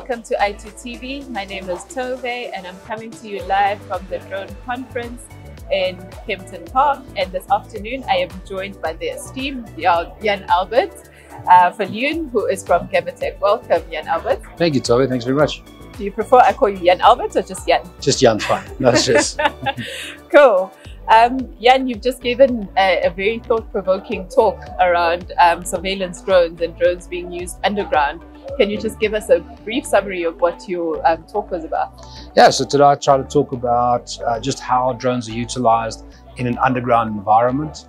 Welcome to iTOO TV. My name is Tove and I'm coming to you live from the drone conference in Kempton Park. And this afternoon I am joined by the esteemed Jan Albert Viljoen, who is from GammaTec. Welcome, Jan Albert. Thank you, Tove. Thanks very much. Do you prefer I call you Jan Albert or just Jan? Just Jan's fine. No stress. Cool. Jan, you've just given a very thought-provoking talk around surveillance drones and drones being used underground. Can you just give us a brief summary of what your talk was about? Yeah, so today I try to talk about just how drones are utilized in an underground environment,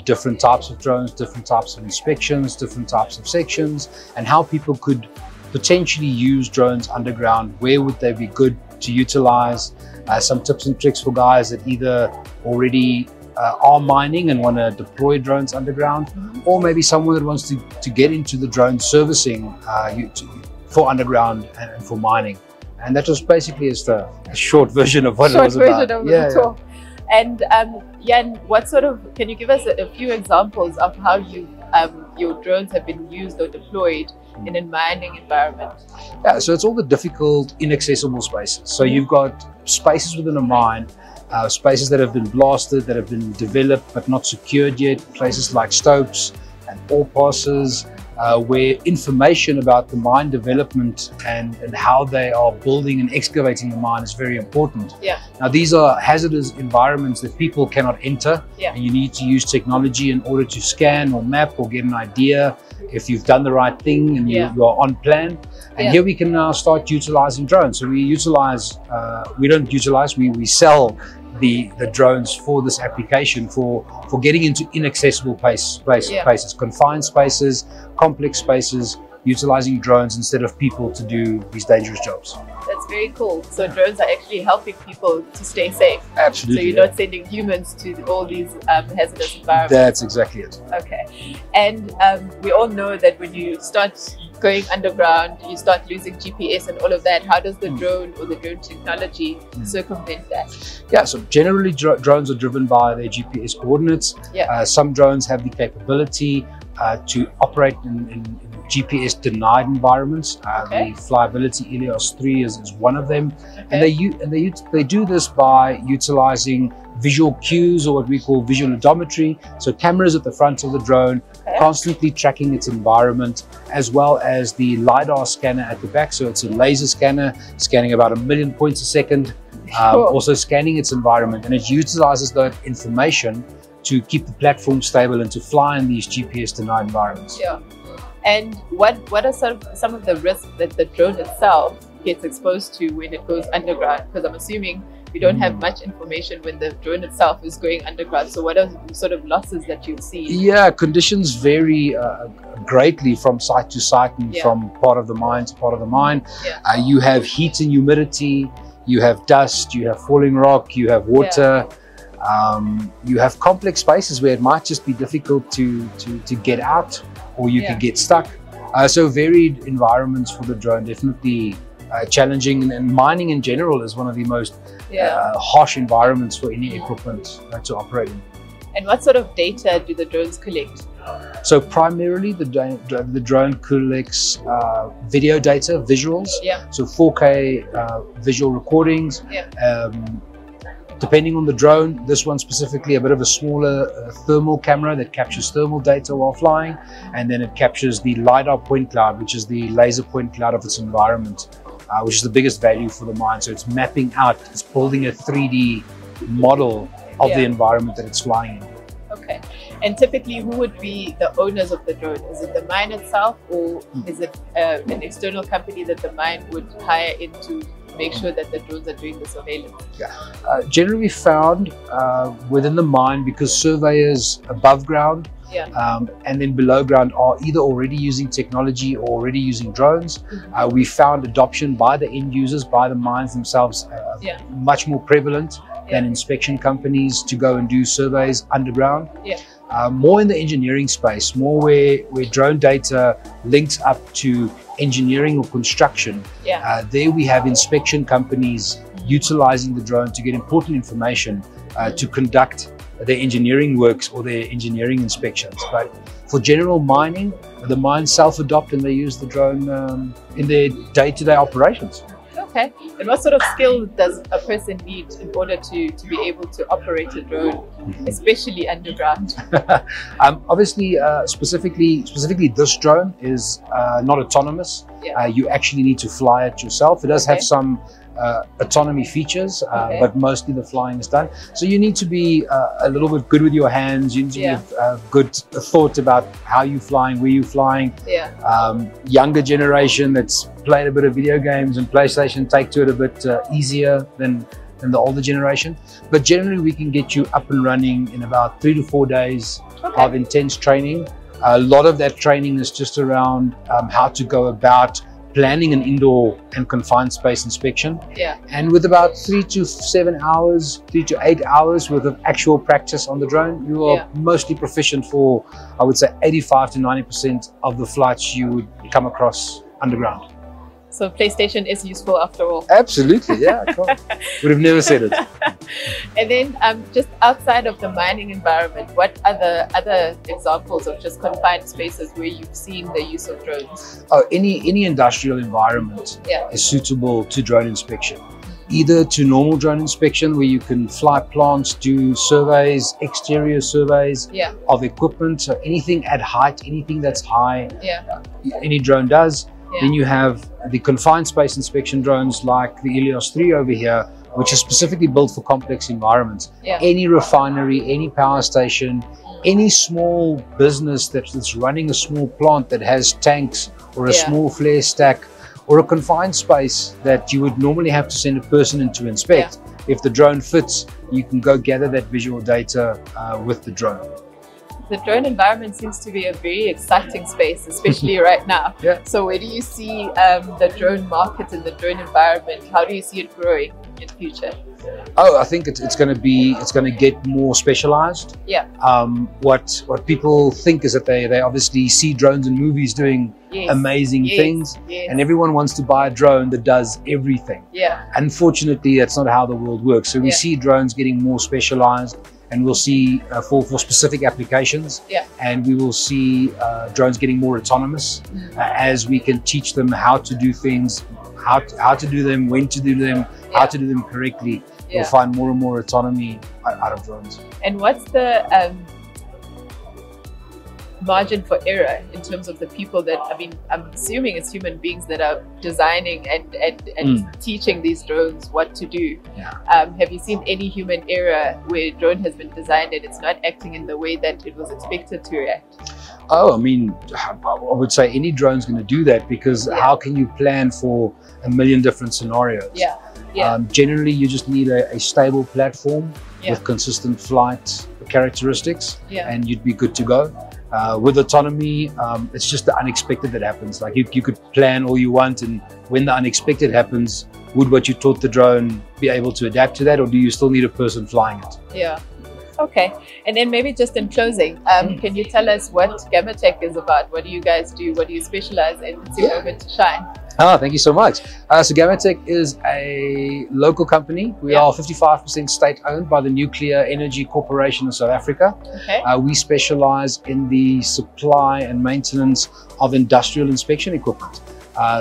different types of drones, different types of inspections, different types of sections, and how people could potentially use drones underground. Where would they be good to utilize? Some tips and tricks for guys that either already are mining and want to deploy drones underground, or maybe someone that wants to get into the drone servicing for underground and for mining. And that was basically just a short version of what it was about. The talk. And Jan, can you give us a few examples of how your drones have been used or deployed in a mining environment? Yeah, so it's all the difficult, inaccessible spaces. So you've got spaces within a mine, spaces that have been blasted, that have been developed but not secured yet, places like stopes and ore passes, where information about the mine development and how they are building and excavating the mine is very important. Yeah. Now, these are hazardous environments that people cannot enter, and you need to use technology in order to scan or map or get an idea if you've done the right thing and you are on plan. And here we can now start utilizing drones. So we sell the drones for this application for getting into inaccessible places, confined spaces, complex spaces, utilizing drones instead of people to do these dangerous jobs. That's very cool. So drones are actually helping people to stay safe. Absolutely. So you're not sending humans to all these hazardous environments. That's exactly it. Okay. And we all know that when you start going underground, you start losing GPS and all of that. How does the drone or the drone technology circumvent that? Yeah, so generally drones are driven by their GPS coordinates. Some drones have the capability to operate in GPS denied environments. The Flyability Helios 3 is one of them. And they do this by utilizing visual cues, or what we call visual odometry. So cameras at the front of the drone constantly tracking its environment, as well as the LiDAR scanner at the back. So it's a laser scanner scanning about 1 million points a second, also scanning its environment, and it utilizes that information to keep the platform stable and to fly in these GPS denied environments. Yeah. And what are some of the risks that the drone itself gets exposed to when it goes underground? Because I'm assuming we don't have much information when the drone itself is going underground. So what are the sort of losses that you see? Yeah, conditions vary greatly from site to site and from part of the mine to part of the mine. You have heat and humidity, you have dust, you have falling rock, you have water. You have complex spaces where it might just be difficult to get out, or you can get stuck. So varied environments for the drone, definitely challenging, and mining in general is one of the most harsh environments for any equipment to operate in. And what sort of data do the drones collect? So primarily the drone collects video data, visuals, so 4K visual recordings. Depending on the drone, this one specifically a bit of a smaller thermal camera that captures thermal data while flying, and then it captures the LiDAR point cloud, which is the laser point cloud of its environment, which is the biggest value for the mine. So it's mapping out, it's building a 3D model of the environment that it's flying in. Okay. And typically, who would be the owners of the drone? Is it the mine itself, or is it an external company that the mine would hire in to make sure that the drones are doing the surveillance? Generally found within the mine, because surveyors above ground and then below ground are either already using technology or already using drones. We found adoption by the end users, by the mines themselves, much more prevalent than inspection companies to go and do surveys underground. More in the engineering space, more where drone data links up to engineering or construction. There we have inspection companies utilizing the drone to get important information to conduct their engineering works or their engineering inspections. But for general mining, the mines self-adopt and they use the drone in their day-to-day operations. Okay. And what sort of skill does a person need in order to be able to operate a drone, especially underground? Obviously, specifically this drone is not autonomous. Yeah. You actually need to fly it yourself. It does have some autonomy features, but mostly the flying is done. So you need to be a little bit good with your hands. You need to have good thought about how you're flying, where you're flying. Younger generation that's played a bit of video games and PlayStation take to it a bit easier than the older generation. But generally we can get you up and running in about 3 to 4 days of intense training. A lot of that training is just around how to go about planning an indoor and confined space inspection. And with about 3 to 7 hours, 3 to 8 hours worth of actual practice on the drone, you are mostly proficient for, I would say, 85 to 90% of the flights you would come across underground. So PlayStation is useful after all. Absolutely, yeah. Would have never said it. And then just outside of the mining environment, what other examples of just confined spaces where you've seen the use of drones? Oh, any industrial environment is suitable to drone inspection. Either to normal drone inspection where you can fly plants, do surveys, exterior surveys of equipment, so anything at height, anything that's high, any drone does. Then you have the confined space inspection drones like the Helios 3 over here, which is specifically built for complex environments. Any refinery, any power station, any small business that's running a small plant that has tanks or a small flare stack or a confined space that you would normally have to send a person in to inspect. If the drone fits, you can go gather that visual data with the drone. The drone environment seems to be a very exciting space, especially right now. So where do you see the drone market and the drone environment? How do you see it growing in future? Oh, I think it's going to get more specialized. What people think is that they obviously see drones in movies doing amazing things, and everyone wants to buy a drone that does everything. Unfortunately, that's not how the world works. So we see drones getting more specialized, and we'll see for specific applications, and we will see drones getting more autonomous as we can teach them how to do things, how to do them, when to do them, how to do them correctly. We'll find more and more autonomy out of drones. And what's the margin for error in terms of the people that, I mean, I'm assuming it's human beings that are designing and teaching these drones what to do. Have you seen any human error where a drone has been designed and it's not acting in the way that it was expected to react? Oh, I mean, I would say any drone's going to do that, because how can you plan for a million different scenarios? Generally, you just need a stable platform with consistent flight characteristics, and you'd be good to go. With autonomy, it's just the unexpected that happens. Like you could plan all you want, and when the unexpected happens, would what you taught the drone be able to adapt to that, or do you still need a person flying it? Okay. And then maybe just in closing, can you tell us what GammaTec is about? What do you guys do? What do you specialize in? It's your moment to shine. Thank you so much. So GammaTec is a local company. We are 55% state-owned by the Nuclear Energy Corporation of South Africa. We specialize in the supply and maintenance of industrial inspection equipment.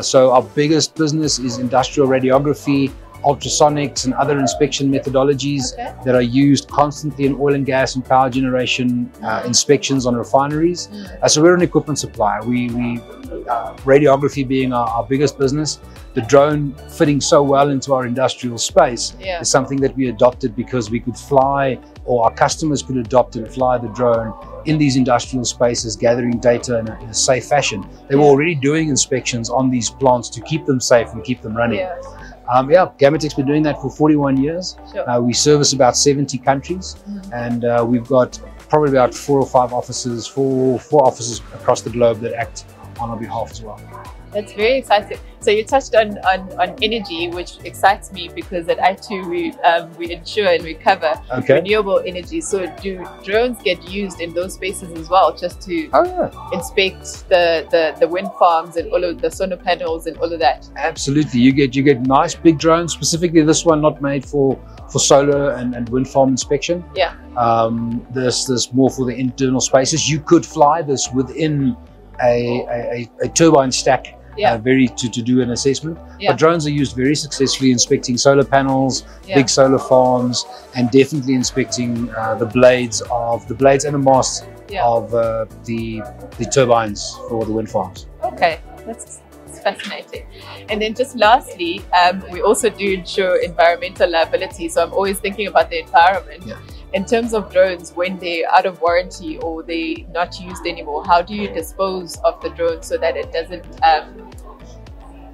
So our biggest business is industrial radiography, ultrasonics and other inspection methodologies that are used constantly in oil and gas and power generation inspections on refineries. So we're an equipment supplier. Radiography being our biggest business. The drone fitting so well into our industrial space is something that we adopted because we could fly, or our customers could adopt and fly the drone in these industrial spaces, gathering data in a safe fashion. They were already doing inspections on these plants to keep them safe and keep them running. GammaTec's been doing that for 41 years. We service about 70 countries, and we've got probably about 4 or 5 offices, four offices across the globe that act on our behalf as well. That's very exciting. So you touched on energy, which excites me because at iTOO we insure and we cover renewable energy. So do drones get used in those spaces as well, just to inspect the wind farms and all of the solar panels and all of that? Absolutely. You get nice big drones. Specifically, this one not made for solar and wind farm inspection. This more for the internal spaces. You could fly this within a turbine stack to do an assessment. But drones are used very successfully inspecting solar panels, big solar farms, and definitely inspecting the blades and the masts of the turbines for the wind farms. Okay, that's fascinating. And then just lastly, we also do ensure environmental liability. So I'm always thinking about the environment. In terms of drones, when they're out of warranty or they're not used anymore, how do you dispose of the drone so that it doesn't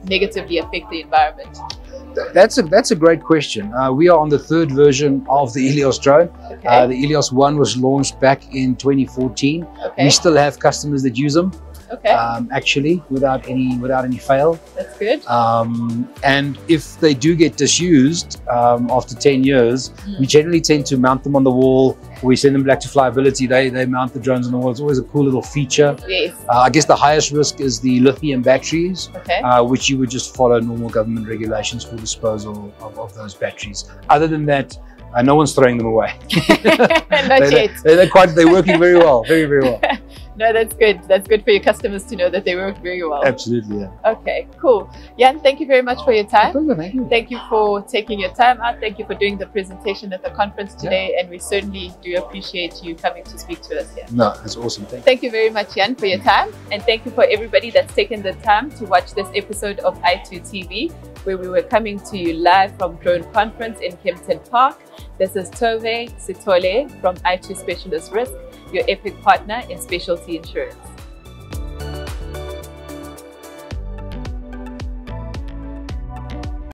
negatively affect the environment? That's a great question. We are on the 3rd version of the Ilios drone. The Ilios 1 was launched back in 2014. We still have customers that use them. Actually, without any fail. That's good. And if they do get disused after 10 years, we generally tend to mount them on the wall. We send them back to Flyability. They mount the drones on the wall. It's always a cool little feature. Yes. I guess the highest risk is the lithium batteries, which you would just follow normal government regulations for disposal of those batteries. Other than that, no one's throwing them away. Not yet. They're working very well, very, very well. No, that's good. That's good for your customers to know that they work very well. Absolutely, yeah. Okay, cool. Jan, thank you very much for your time. Thank you. Thank you for taking your time out. Thank you for doing the presentation at the conference today. And we certainly do appreciate you coming to speak to us here. No, that's awesome. Thank you very much, Jan, for your time. And thank you for everybody that's taken the time to watch this episode of iTOO TV, where we were coming to you live from Drone Conference in Kempton Park. This is Tove Sitole from iTOO Specialist Risk, your epic partner in specialty insurance.